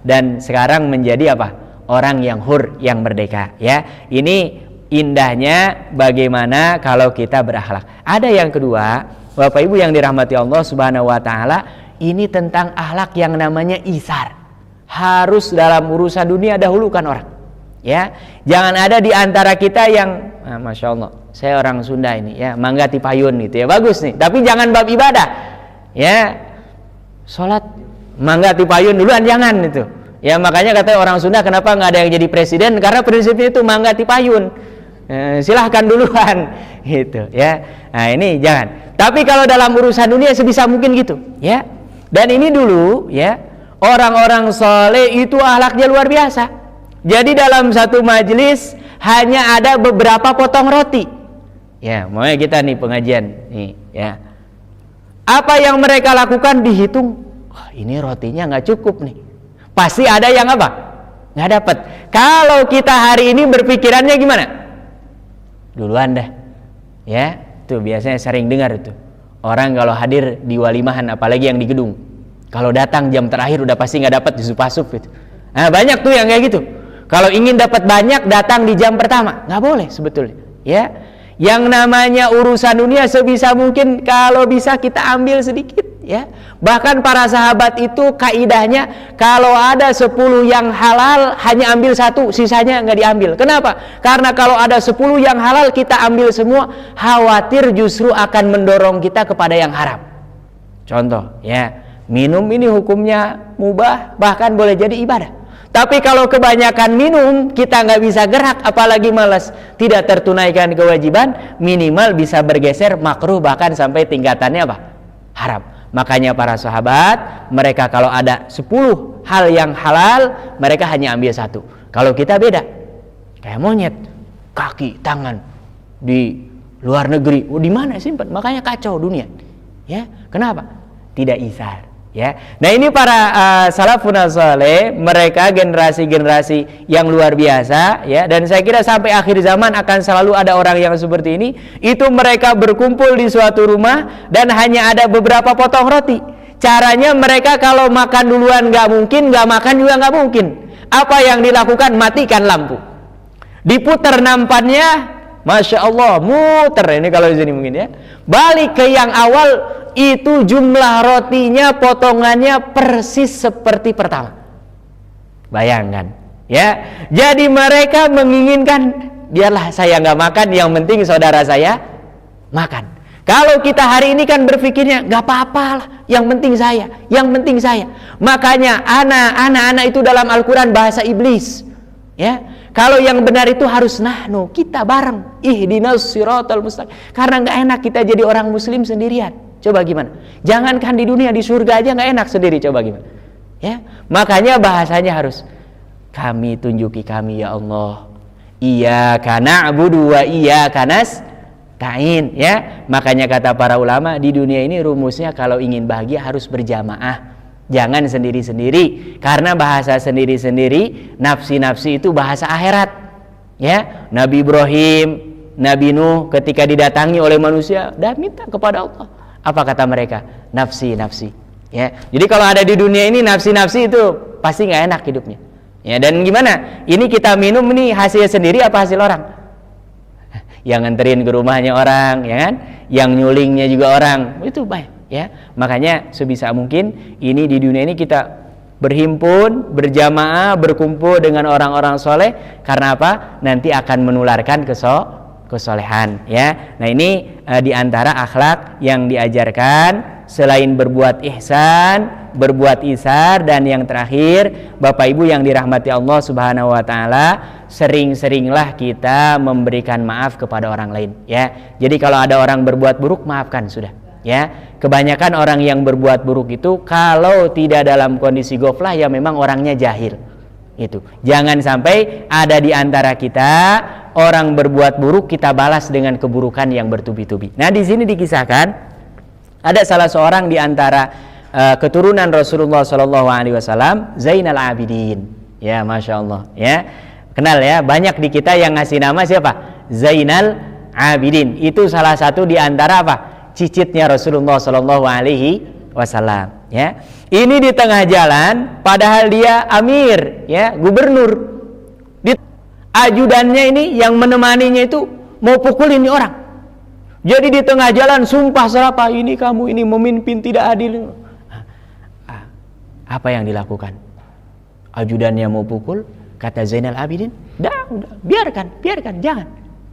dan sekarang menjadi apa? Orang yang hur, yang merdeka, ya. Ini indahnya bagaimana kalau kita berakhlak. Ada yang kedua, Bapak Ibu yang dirahmati Allah Subhanahu wa taala, ini tentang akhlak yang namanya isar. Harus dalam urusan dunia dahulukan orang. Ya, jangan ada di antara kita yang Masya Allah, saya orang Sunda ini, ya, mangga tipayun gitu ya, bagus nih. Tapi jangan bab ibadah, ya, sholat mangga tipayun duluan jangan itu. Ya makanya kata orang Sunda, kenapa nggak ada yang jadi presiden? Karena prinsipnya itu mangga tipayun. Silahkan duluan, gitu ya. Nah ini jangan. Tapi kalau dalam urusan dunia sebisa mungkin gitu, ya. Dan ini dulu, ya, orang-orang soleh itu akhlaknya luar biasa. Jadi dalam satu majelis hanya ada beberapa potong roti. Ya, makanya kita nih pengajian nih, ya. Apa yang mereka lakukan dihitung. Oh, ini rotinya nggak cukup nih. Pasti ada yang apa? Nggak dapat. Kalau kita hari ini berpikirannya gimana? Duluan dah, ya. Tuh biasanya sering dengar itu. Orang kalau hadir di walimahan, apalagi yang di gedung, kalau datang jam terakhir udah pasti nggak dapat disup-asup gitu. Nah banyak tuh yang kayak gitu. Kalau ingin dapat banyak, datang di jam pertama. Nggak boleh sebetulnya, ya. Yang namanya urusan dunia sebisa mungkin kalau bisa kita ambil sedikit, ya. Bahkan para sahabat itu kaidahnya kalau ada 10 yang halal hanya ambil 1, sisanya nggak diambil. Kenapa? Karena kalau ada 10 yang halal kita ambil semua, khawatir justru akan mendorong kita kepada yang haram. Contoh, ya, minum ini hukumnya mubah, bahkan boleh jadi ibadah. Tapi kalau kebanyakan minum, kita nggak bisa gerak, apalagi malas, tidak tertunaikan kewajiban, minimal bisa bergeser makruh, bahkan sampai tingkatannya apa? Haram. Makanya para sahabat, mereka kalau ada 10 hal yang halal, mereka hanya ambil 1. Kalau kita beda, kayak monyet, kaki, tangan di luar negeri, di mana simpan? Makanya kacau dunia, ya. Kenapa? Tidak isar. Ya, nah ini para salafun saleh, mereka generasi-generasi yang luar biasa, ya. Dan saya kira sampai akhir zaman akan selalu ada orang yang seperti ini. Itu mereka berkumpul di suatu rumah dan hanya ada beberapa potong roti. Caranya mereka kalau makan duluan nggak mungkin, nggak makan juga nggak mungkin. Apa yang dilakukan? Matikan lampu, diputar nampannya, Masya Allah, muter ini kalau di sini mungkin, ya. Balik ke yang awal, itu jumlah rotinya potongannya persis seperti pertama. Bayangkan, ya. Jadi mereka menginginkan, biarlah saya nggak makan, yang penting saudara saya makan. Kalau kita hari ini kan berpikirnya nggak apa-apa lah, yang penting saya, yang penting saya. Makanya anak-anak itu dalam Al-Quran bahasa iblis, ya. Kalau yang benar itu harus nahnu, kita bareng, ihdinas siratal mustaqim. Karena nggak enak kita jadi orang muslim sendirian. Coba gimana? Jangankan di dunia, di surga aja nggak enak sendiri. Coba gimana? Ya, makanya bahasanya harus kami tunjuki kami ya Allah. Iyyaka na'budu wa iyyaka nasta'in. Ya, makanya kata para ulama di dunia ini rumusnya kalau ingin bahagia harus berjamaah. Jangan sendiri-sendiri, karena bahasa sendiri-sendiri, nafsi-nafsi itu bahasa akhirat. Ya, Nabi Ibrahim, Nabi Nuh ketika didatangi oleh manusia, dah minta kepada Allah. Apa kata mereka? Nafsi-nafsi. Ya, jadi kalau ada di dunia ini nafsi-nafsi itu pasti nggak enak hidupnya. Ya, dan gimana? Ini kita minum ini hasil sendiri apa hasil orang? Yang nganterin ke rumahnya orang, ya kan? Yang nyulingnya juga orang, itu baik. Ya, makanya sebisa mungkin ini di dunia ini kita berhimpun, berjamaah, berkumpul dengan orang-orang soleh. Karena apa? Nanti akan menularkan kesolehan, ya. Nah ini di antara akhlak yang diajarkan selain berbuat ihsan, berbuat isar, dan yang terakhir, Bapak Ibu yang dirahmati Allah Subhanahu wa taala, sering-seringlah kita memberikan maaf kepada orang lain, ya. Jadi kalau ada orang berbuat buruk, maafkan sudah. Ya, kebanyakan orang yang berbuat buruk itu kalau tidak dalam kondisi goflah, ya memang orangnya jahil. Itu. Jangan sampai ada di antara kita orang berbuat buruk kita balas dengan keburukan yang bertubi-tubi. Nah, di sini dikisahkan ada salah seorang di antara keturunan Rasulullah SAW, Zainal Abidin. Ya, Masya Allah. Ya, kenal ya. Banyak di kita yang ngasih nama siapa? Zainal Abidin. Itu salah satu di antara apa? Cicitnya Rasulullah SAW. Ya, Ini di tengah jalan, padahal dia amir, ya, gubernur. Ajudannya ini yang menemaninya itu mau pukulin ini orang. Jadi di tengah jalan sumpah serapah, ini kamu ini memimpin tidak adil. Apa yang dilakukan? Ajudannya mau pukul, kata Zainal Abidin, udah, biarkan, jangan.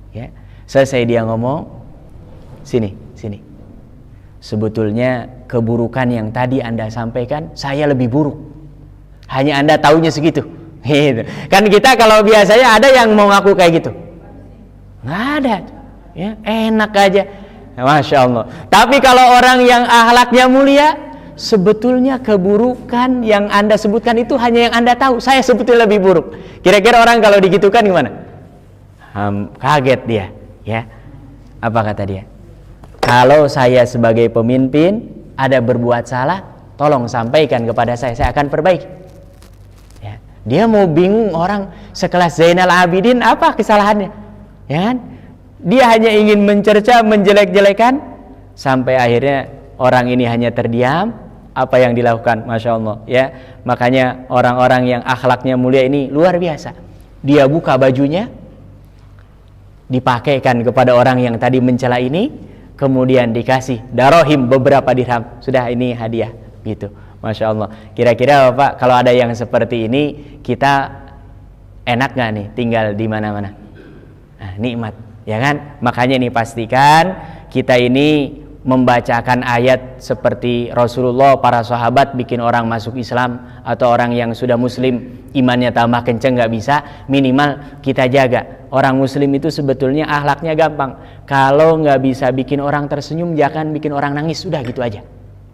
Ya, selesai dia ngomong, sini. Sebetulnya keburukan yang tadi Anda sampaikan, saya lebih buruk. Hanya Anda taunya segitu. Gitu. Kan kita kalau biasanya ada yang mau ngaku kayak gitu, nggak ada, ya, enak aja, Masya Allah. Tapi kalau orang yang akhlaknya mulia, sebetulnya keburukan yang Anda sebutkan itu hanya yang Anda tahu, saya sebetulnya lebih buruk. Kira-kira orang kalau digitukan gimana? Kaget dia, ya. Apa kata dia? Kalau saya sebagai pemimpin ada berbuat salah, tolong sampaikan kepada saya akan perbaiki. Dia mau bingung orang sekelas Zainal Abidin apa kesalahannya, ya kan? Dia hanya ingin mencerca, menjelek-jelekan, sampai akhirnya orang ini hanya terdiam. Apa yang dilakukan, Masya Allah, ya. Makanya orang-orang yang akhlaknya mulia ini luar biasa. Dia buka bajunya, dipakaikan kepada orang yang tadi mencela ini, kemudian dikasih darohim beberapa dirham. Sudah, ini hadiah, gitu. Masya Allah. Kira-kira Bapak, kalau ada yang seperti ini, kita enak nggak nih tinggal di mana-mana? Nah, nikmat, ya kan? Makanya nih pastikan kita ini membacakan ayat seperti Rasulullah, para sahabat bikin orang masuk Islam, atau orang yang sudah Muslim imannya tambah kenceng nggak bisa, minimal kita jaga. Orang Muslim itu sebetulnya akhlaknya gampang. Kalau nggak bisa bikin orang tersenyum, jangan bikin orang nangis. Sudah gitu aja.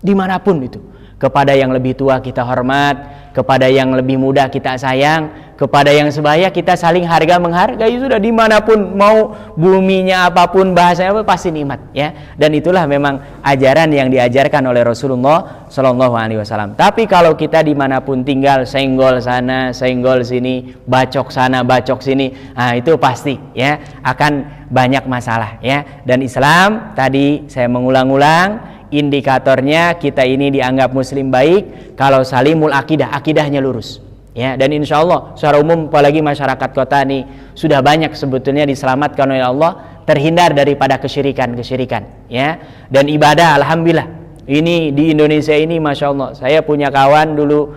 Dimanapun itu. Kepada yang lebih tua kita hormat, kepada yang lebih muda kita sayang, kepada yang sebaya kita saling harga menghargai. Sudah, dimanapun, mau buminya apapun, bahasanya apa, pasti nikmat, ya. Dan itulah memang ajaran yang diajarkan oleh Rasulullah Shallallahu Alaihi Wasallam. Tapi kalau kita dimanapun tinggal, senggol sana, senggol sini, bacok sana, bacok sini, nah itu pasti, ya, akan banyak masalah, ya. Dan Islam tadi saya mengulang-ulang, indikatornya kita ini dianggap muslim baik kalau salimul akidah, akidahnya lurus, ya. Dan insya Allah secara umum, apalagi masyarakat kota nih, sudah banyak sebetulnya diselamatkan oleh Allah, terhindar daripada kesyirikan, ya. Dan ibadah, alhamdulillah, ini di Indonesia ini, Masya Allah, saya punya kawan dulu,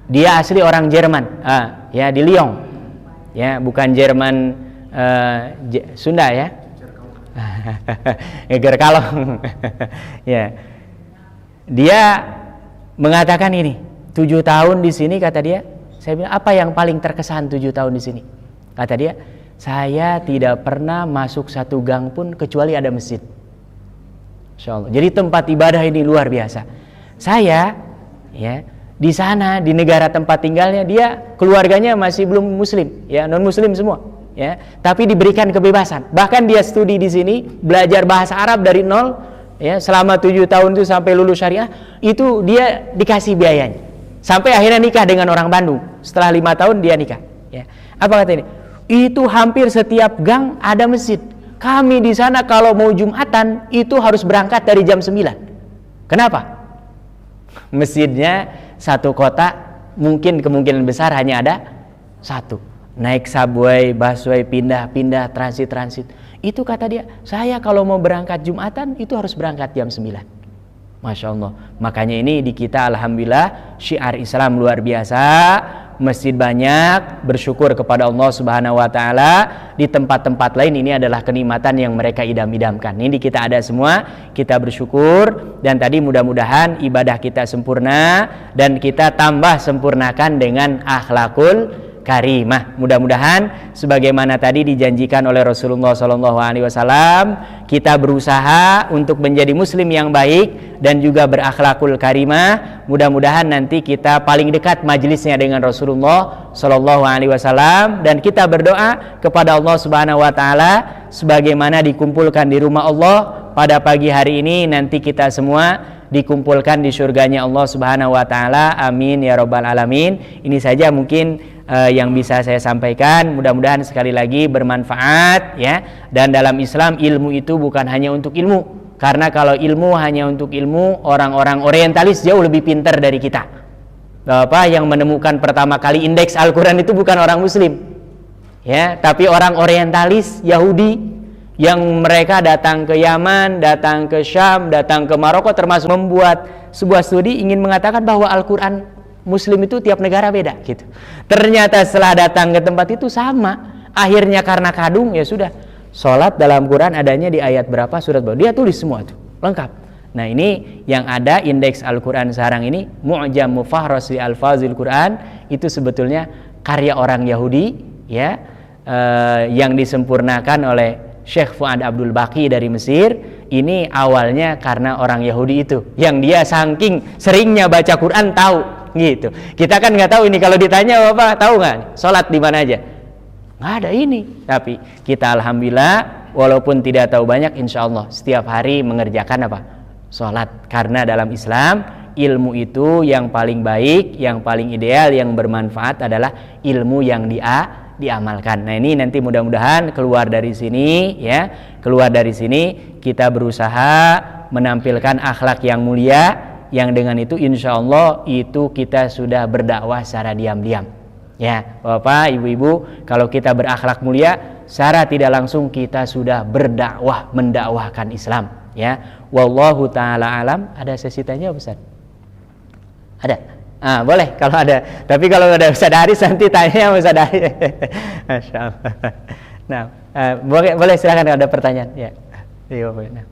dia asli orang Jerman, ya, di Lyon, ya, bukan Jerman Sunda, ya. Eger kalong. Ya. Dia mengatakan ini, 7 tahun di sini, kata dia. Saya bilang, apa yang paling terkesan 7 tahun di sini? Kata dia, saya tidak pernah masuk satu gang pun kecuali ada masjid. Insya Allah. Jadi tempat ibadah ini luar biasa. Saya, ya, di sana, di negara tempat tinggalnya, dia keluarganya masih belum muslim, ya, non muslim semua. Ya, tapi diberikan kebebasan. Bahkan dia studi di sini, belajar bahasa Arab dari nol, ya, selama 7 tahun itu sampai lulus syariah, itu dia dikasih biayanya. Sampai akhirnya nikah dengan orang Bandung. Setelah 5 tahun dia nikah. Ya. Apa kata ini? Itu hampir setiap gang ada masjid. Kami di sana kalau mau Jumatan itu harus berangkat dari jam 9. Kenapa? Masjidnya satu kota, mungkin kemungkinan besar hanya ada satu. Naik subway, busway, pindah-pindah, transit. Itu kata dia, saya kalau mau berangkat Jumatan itu harus berangkat jam 9. Masya Allah. Makanya ini di kita, alhamdulillah, syiar Islam luar biasa, masjid banyak, bersyukur kepada Allah Subhanahu wa taala. Di tempat-tempat lain ini adalah kenikmatan yang mereka idam-idamkan. Ini di kita ada semua, kita bersyukur, dan tadi mudah-mudahan ibadah kita sempurna dan kita tambah sempurnakan dengan akhlakul karimah. Mudah-mudahan sebagaimana tadi dijanjikan oleh Rasulullah SAW, kita berusaha untuk menjadi muslim yang baik dan juga berakhlakul karimah. Mudah-mudahan nanti kita paling dekat majelisnya dengan Rasulullah SAW, dan kita berdoa kepada Allah Subhanahu wa taala sebagaimana dikumpulkan di rumah Allah pada pagi hari ini, nanti kita semua dikumpulkan di surganya Allah Subhanahu wa taala. Amin ya rabbal alamin. Ini saja mungkin yang bisa saya sampaikan. Mudah-mudahan sekali lagi bermanfaat, ya. Dan dalam Islam ilmu itu bukan hanya untuk ilmu, Karena kalau ilmu hanya untuk ilmu, orang-orang orientalis jauh lebih pintar dari kita. Bapak yang menemukan pertama kali indeks Al-Quran itu bukan orang muslim, ya, tapi orang orientalis Yahudi yang mereka datang ke Yaman, datang ke Syam, datang ke Maroko, termasuk membuat sebuah studi ingin mengatakan bahwa Al-Quran muslim itu tiap negara beda gitu. Ternyata setelah datang ke tempat itu sama. Akhirnya karena kadung, ya sudah, sholat dalam Quran adanya di ayat berapa, surat berapa, dia tulis semua tuh lengkap. Nah, ini yang ada indeks Al-Quran sekarang ini, Mu'jam Mufahras li Alfazil Quran, itu sebetulnya karya orang Yahudi, ya, yang disempurnakan oleh Syekh Fuad Abdul Baqi dari Mesir. Ini awalnya karena orang Yahudi itu, yang dia saking seringnya baca Quran tahu gitu. Kita kan nggak tahu ini, kalau ditanya Bapak tahu nggak sholat di mana aja, nggak ada ini. Tapi kita alhamdulillah walaupun tidak tahu banyak, insya Allah setiap hari mengerjakan apa? Sholat. Karena dalam Islam ilmu itu yang paling baik, yang paling ideal, yang bermanfaat adalah ilmu yang diamalkan. Nah, ini nanti mudah-mudahan keluar dari sini, ya, keluar dari sini kita berusaha menampilkan akhlak yang mulia, yang dengan itu insya Allah itu kita sudah berdakwah secara diam-diam, ya Bapak Ibu-ibu. Kalau kita berakhlak mulia secara tidak langsung kita sudah berdakwah, mendakwahkan Islam, ya. Wallahu ta'ala alam. Ada sesi tanya Ustaz? Ada? Boleh kalau ada. Tapi kalau ada Ustaz Haris nanti tanya Ustaz Haris. Masya Allah. Nah, boleh silakan kalau ada pertanyaan. Ya. Iya, boleh. Nah.